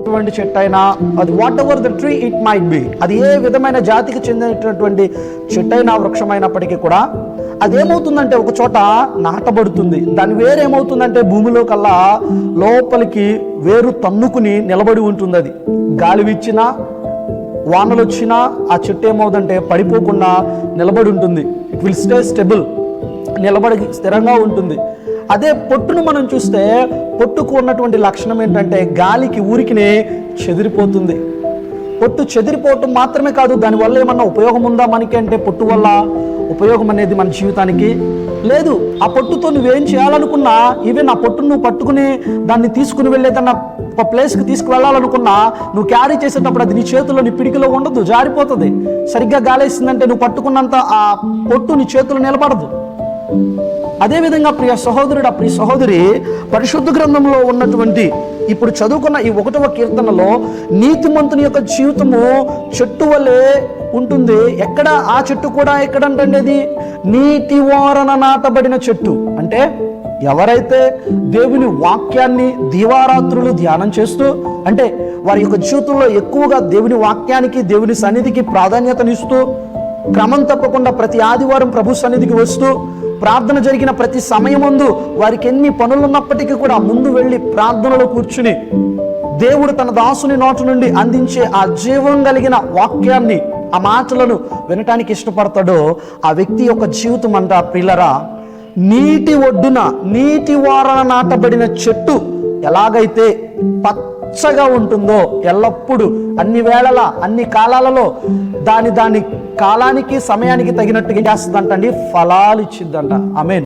చెందినటువంటి చెట్టు అయినా, అది what ever the tree it might be, అది ఏ విధమైన జాతికి చెందినటువంటి చెట్టు అయినా, వృక్షమైనప్పటికీ కూడా అదేమవుతుందంటే ఒక చోట నాటబడుతుంది. దాని వేరు ఏమవుతుందంటే భూమిలో కల్లా లోపలికి వేరు తన్నుకుని నిలబడి ఉంటుంది. అది గాలి వీచినా వానలు వచ్చినా ఆ చెట్టు ఏమవుతుందంటే పడిపోకుండా నిలబడి ఉంటుంది. ఇట్ విల్ స్టే స్టెబుల్, నిలబడి స్థిరంగా ఉంటుంది. అదే పొట్టును మనం చూస్తే పొట్టుకు ఉన్నటువంటి లక్షణం ఏంటంటే గాలికి ఊరికినే చెదిరిపోతుంది. పొట్టు చెదిరిపోవటం మాత్రమే కాదు, దానివల్ల ఏమన్నా ఉపయోగం ఉందా మనకి అంటే పొట్టు వల్ల ఉపయోగం అనేది మన జీవితానికి లేదు. ఆ పొట్టుతో నువ్వేం చేయాలనుకున్నా, ఈవెన్ ఆ పొట్టును నువ్వు పట్టుకుని దాన్ని తీసుకుని వెళ్ళేదన్నా ఒక ప్లేస్కి తీసుకువెళ్ళాలనుకున్నా నువ్వు క్యారీ చేసేటప్పుడు అది నీ చేతుల్లో, నీ పిడికిలో ఉండదు, జారిపోతుంది. సరిగ్గా గాలేసిందంటే నువ్వు పట్టుకున్నంత ఆ పొట్టు నీ చేతుల్లో నిలబడదు. అదేవిధంగా ప్రియ సహోదరుడు, ప్రియ సహోదరి, పరిశుద్ధ గ్రంథంలో ఉన్నటువంటి ఇప్పుడు చదువుకున్న ఈ 1వ కీర్తనలో నీతిమంతుని యొక్క జీవితము చెట్టు వలె ఉంటుంది. ఎక్కడ ఆ చెట్టు కూడా ఎక్కడంటే అది నీటి ఓరన నాటబడిన చెట్టు. అంటే ఎవరైతే దేవుని వాక్యాన్ని దీవారాత్రులు ధ్యానం చేస్తూ, అంటే వారి యొక్క జీవితంలో ఎక్కువగా దేవుని వాక్యానికి, దేవుని సన్నిధికి ప్రాధాన్యతనిస్తూ, క్రమం తప్పకుండా ప్రతి ఆదివారం ప్రభు సన్నిధికి వస్తూ, ప్రార్థన జరిగిన ప్రతి సమయమందు వారికి ఎన్ని పనులున్నప్పటికీ కూడా ముందు వెళ్ళి ప్రార్థనలో కూర్చుని దేవుడు తన దాసుని నోటి నుండి అందించే ఆ జీవం కలిగిన వాక్యాన్ని, ఆ మాటలను వినటానికి ఇష్టపడతాడో ఆ వ్యక్తి యొక్క జీవితం అంట ప్రియులరా, నీటి ఒడ్డున నీటి ఓరన నాటబడిన చెట్టు ఎలాగైతే పచ్చగా ఉంటుందో, ఎల్లప్పుడూ అన్ని వేళలా అన్ని కాలాలలో దాని కాలానికి సమయానికి తగినట్టుగా చేస్తుందంటండి, ఫలాలు ఇచ్చిద్దంట. ఆమేన్.